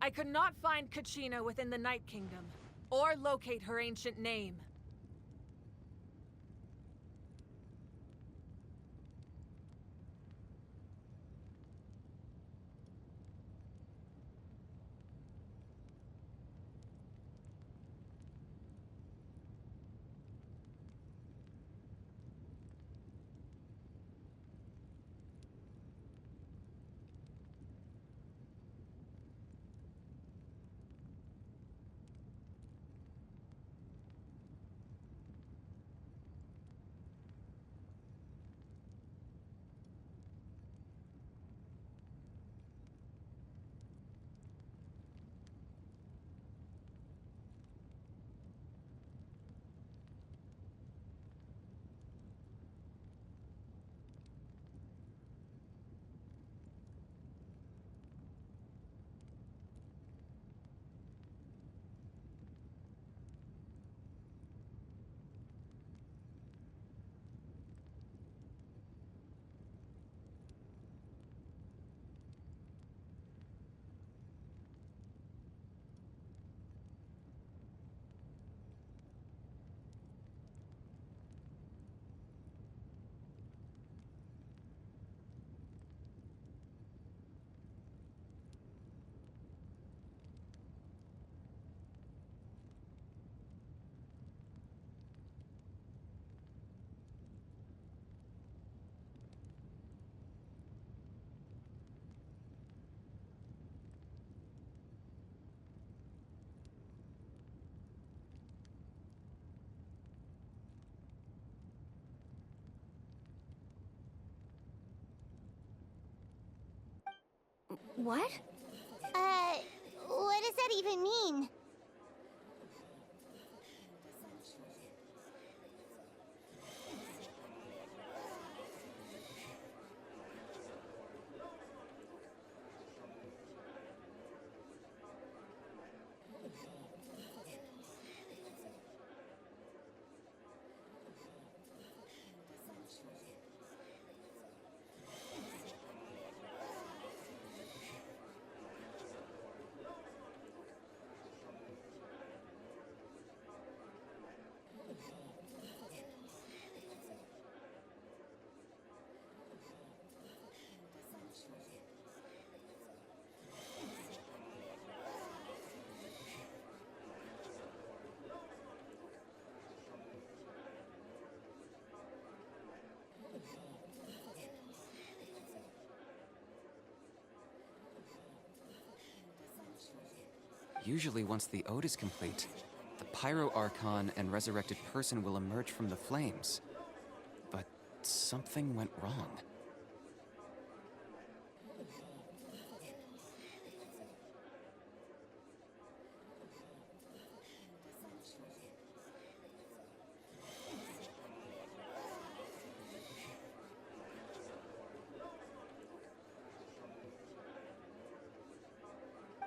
I could not find Kachina within the Night Kingdom, or locate her ancient name. What? What does that even mean? Usually once the ode is complete, the Pyro Archon and resurrected person will emerge from the flames. But something went wrong.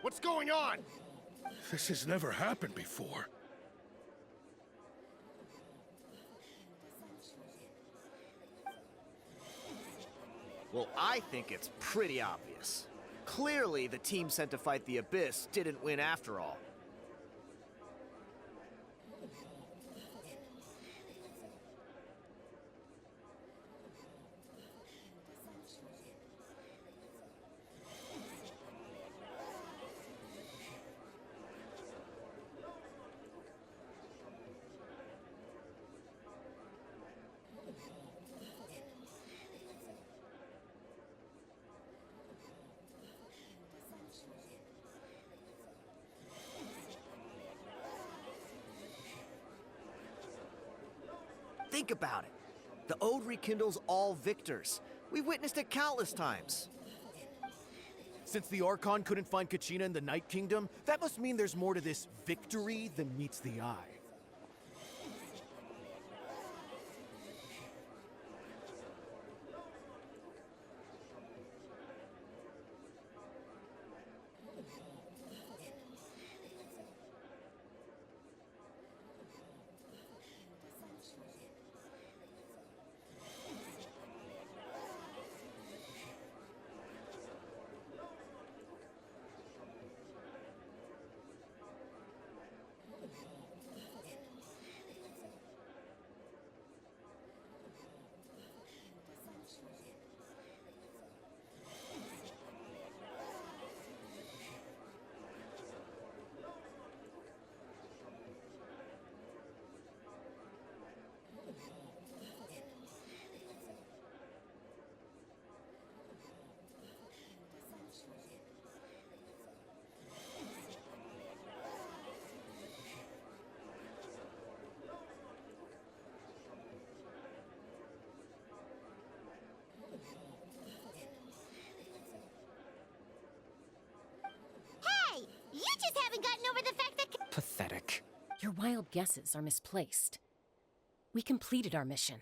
What's going on? This has never happened before. Well, I think it's pretty obvious. Clearly, the team sent to fight the Abyss didn't win after all. Think about it. The Ode rekindles all victors. We've witnessed it countless times. Since the Archon couldn't find Kachina in the Night Kingdom, that must mean there's more to this victory than meets the eye. Hey! You just haven't gotten over the fact that... Pathetic. Your wild guesses are misplaced. We completed our mission.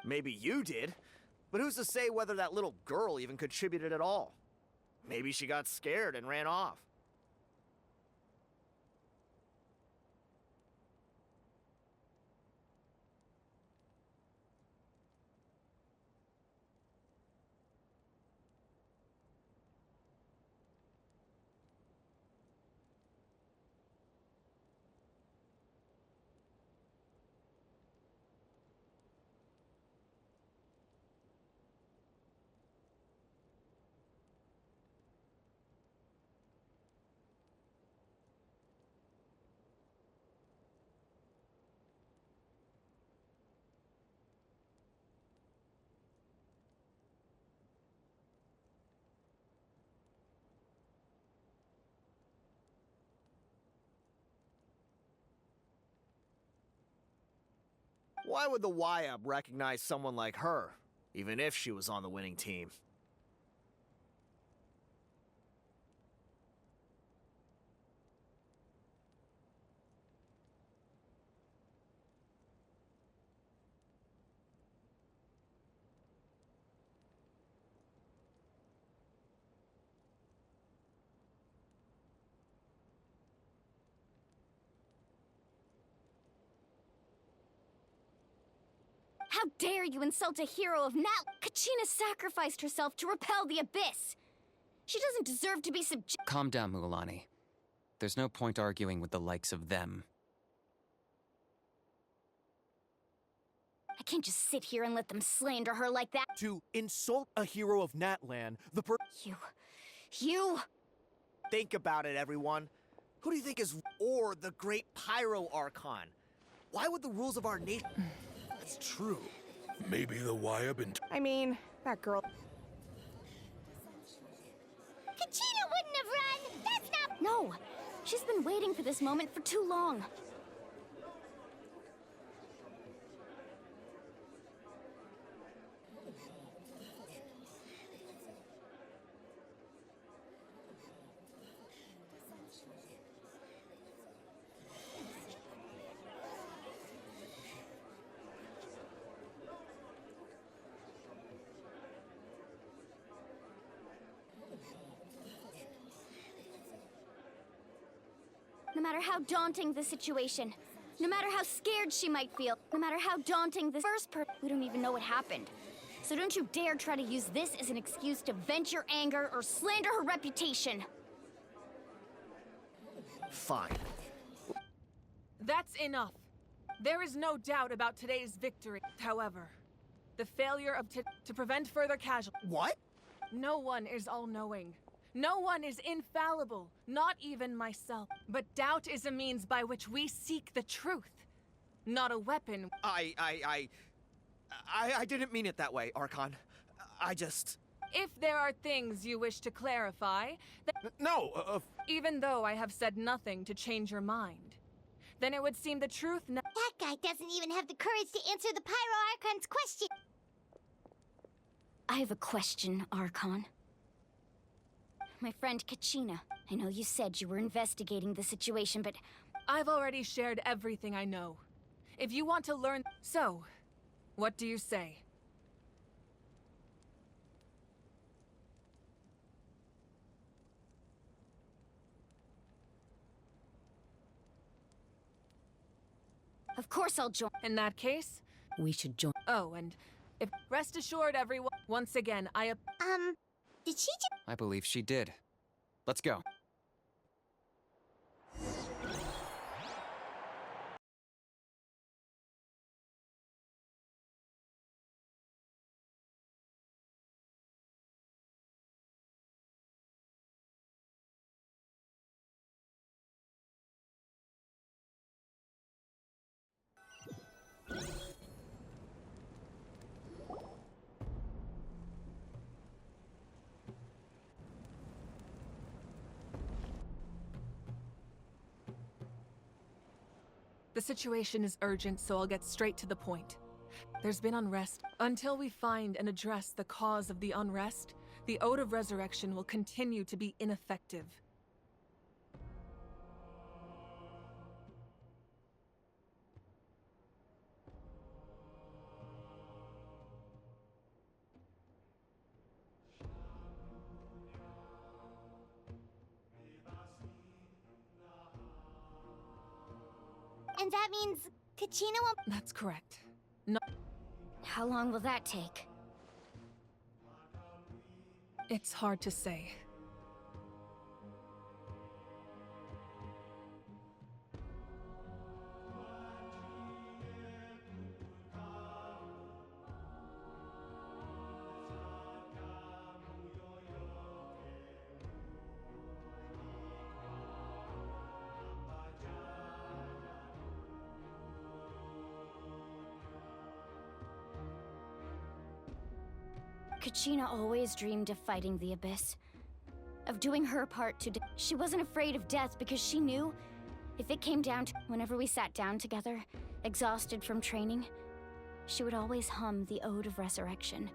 Maybe you did, but who's to say whether that little girl even contributed at all? Maybe she got scared and ran off. Why would the YUB recognize someone like her, even if she was on the winning team? How dare you insult a hero of Nat... Kachina sacrificed herself to repel the Abyss! She doesn't deserve to be Calm down, Mualani. There's no point arguing with the likes of them. I can't just sit here and let them slander her like that. To insult a hero of Natlan, You... Think about it, everyone. Who do you think is... or the great Pyro Archon? Why would the rules of our nation... It's true. Maybe the YUB I mean, that girl. Kachina wouldn't have run! That's not... No! She's been waiting for this moment for too long. No matter how daunting the situation, no matter how scared she might feel, no matter how daunting the first person, we don't even know what happened. So don't you dare try to use this as an excuse to vent your anger or slander her reputation. Fine. That's enough. There is no doubt about today's victory. However, the failure of to prevent further casualties. What? No one is all-knowing. No one is infallible, not even myself. But doubt is a means by which we seek the truth, not a weapon. I didn't mean it that way, Archon. I just... If there are things you wish to clarify, No, even though I have said nothing to change your mind, then it would seem the truth That guy doesn't even have the courage to answer the Pyro Archon's question. I have a question, Archon. My friend Kachina, I know you said you were investigating the situation, but I've already shared everything I know. If you want to learn... So, what do you say? of course I'll join. In that case... We should join. Oh, and if... Rest assured, everyone... Once again, Did she just... I believe she did. Let's go. The situation is urgent, so I'll get straight to the point. There's been unrest. Until we find and address the cause of the unrest, the Ode of Resurrection will continue to be ineffective. And that means Kachina won't... That's correct. No, How long will that take? it's hard to say. Kachina always dreamed of fighting the Abyss. Of doing her part to... She wasn't afraid of death because she knew if it came down to... Whenever we sat down together, exhausted from training, she would always hum the Ode of Resurrection.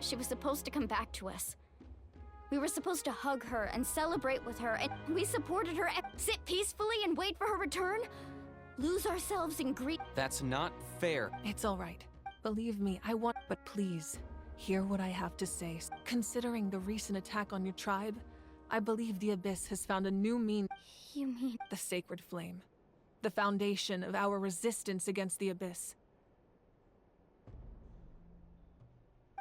She was supposed to come back to us. We were supposed to hug her and celebrate with her, and we supported her and sit peacefully and wait for her return? Lose ourselves in grief? That's not fair. It's all right. Believe me, I want. But please, hear what I have to say. Considering the recent attack on your tribe, I believe the Abyss has found a new mean. You mean... The sacred flame. The foundation of our resistance against the Abyss.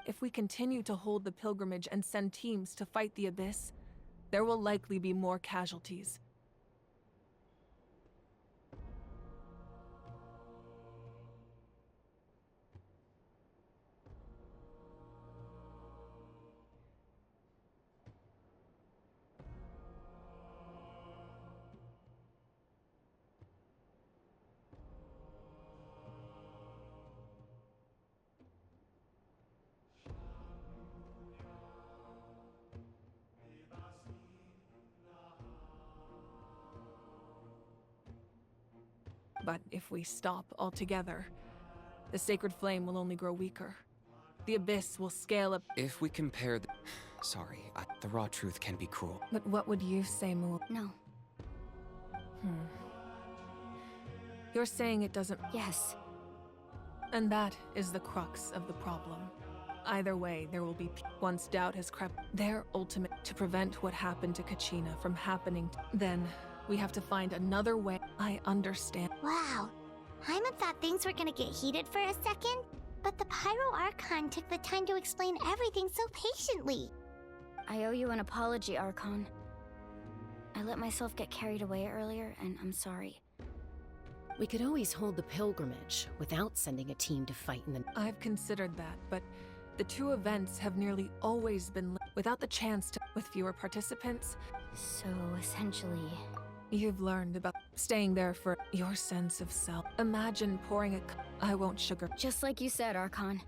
If we continue to hold the pilgrimage and send teams to fight the Abyss, there will likely be more casualties. But if we stop altogether, the sacred flame will only grow weaker. The Abyss will scale up. If we compare the... Sorry, the raw truth can be cruel. But what would you say, Mu? No. You're saying it doesn't... Yes. And that is the crux of the problem. Either way, there will be... Once doubt has crept, their ultimate... To prevent what happened to Kachina from happening, then we have to find another way. I understand. Wow. Hyman thought things were gonna get heated for a second, but the Pyro Archon took the time to explain everything so patiently. I owe you an apology, Archon. I let myself get carried away earlier, and I'm sorry. We could always hold the pilgrimage without sending a team to fight in the... I've considered that, but the two events have nearly always been without the chance to... With fewer participants, So, essentially... you've learned about staying there for your sense of self. Imagine pouring a... I won't sugar... Just like you said, Archon.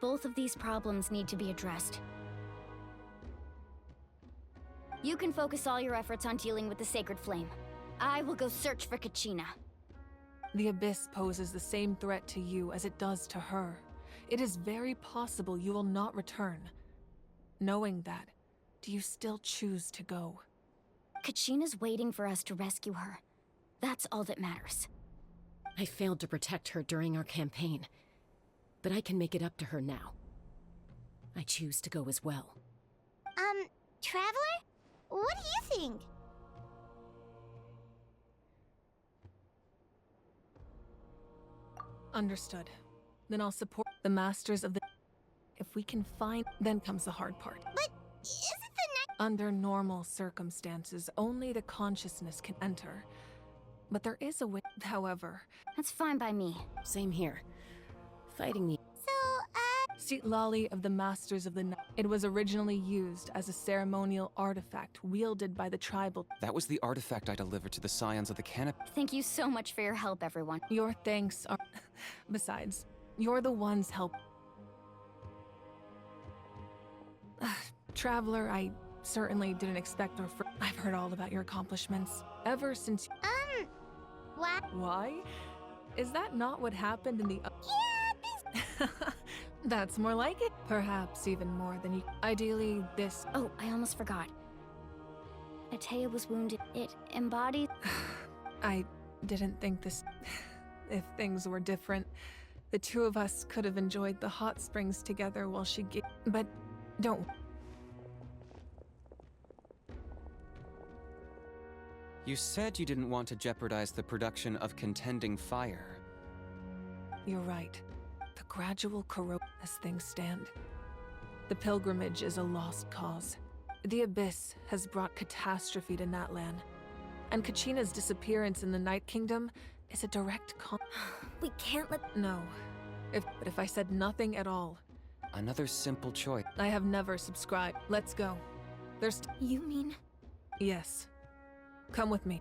Both of these problems need to be addressed. You can focus all your efforts on dealing with the Sacred Flame. I will go search for Kachina. The Abyss poses the same threat to you as it does to her. It is very possible you will not return. Knowing that, do you still choose to go? Kachina's waiting for us to rescue her. That's all that matters. I failed to protect her during our campaign, but I can make it up to her now. I choose to go as well. Traveler? What do you think? Understood. Then I'll support the Masters of the... If we can find... Then comes the hard part. But isn't the Under normal circumstances, only the consciousness can enter. But there is a way... However... That's fine by me. Same here. Fighting the... Seat Lolly of the Masters of the Night. It was originally used as a ceremonial artifact wielded by the tribal... That was the artifact I delivered to the Scions of the Canopy. Thank you so much for your help, everyone. Your thanks are... Besides, you're the ones help... Traveler, I certainly didn't expect or... I've heard all about your accomplishments. Ever since... what? Why? Is that not what happened in the... Yeah, That's more like it. Perhaps even more than you... Ideally, this... Oh, I almost forgot. Atea was wounded. It embodied... I didn't think this... If things were different, the two of us could have enjoyed the hot springs together while she gave... But don't... You said you didn't want to jeopardize the production of contending fire. You're right. The gradual corrosion as things stand. The pilgrimage is a lost cause. The Abyss has brought catastrophe to Natlan. And Kachina's disappearance in the Night Kingdom is a direct We can't let... No. But if I said nothing at all, Another simple choice. I have never subscribed. Let's go. There's... You mean... Yes. Come with me.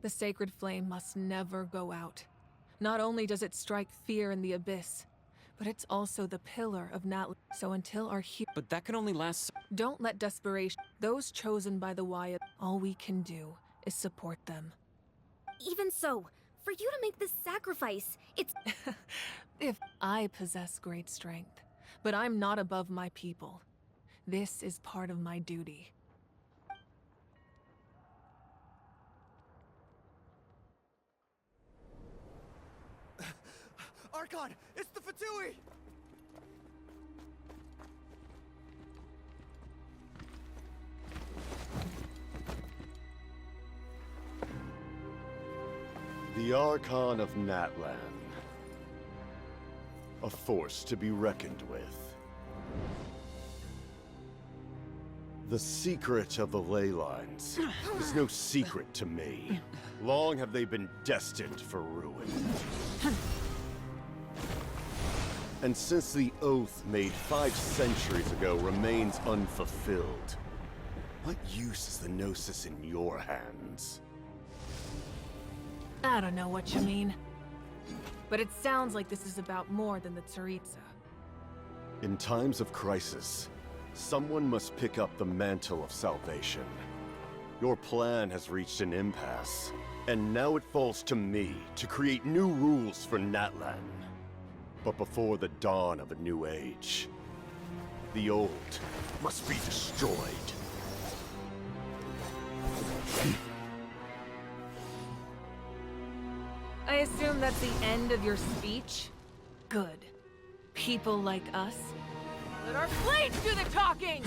The sacred flame must never go out. Not only does it strike fear in the abyss, but it's also the pillar of Natlan. So until our But that can only last. don't let desperation. Those chosen by the Wyatt, all we can do is support them. Even so, for you to make this sacrifice, it's... If I possess great strength, but I'm not above my people. This is part of my duty. Archon, it's the Fatui! The Archon of Natlan. A force to be reckoned with. The secret of the ley lines is no secret to me. Long have they been destined for ruin. And since the oath made 5 centuries ago remains unfulfilled, what use is the Gnosis in your hands? I don't know what you mean. But it sounds like this is about more than the Tsaritsa. In times of crisis, someone must pick up the mantle of salvation. Your plan has reached an impasse, and now it falls to me to create new rules for Natlan. But before the dawn of a new age, the old must be destroyed. I assume that's the end of your speech? Good. People like us, let our blades do the talking!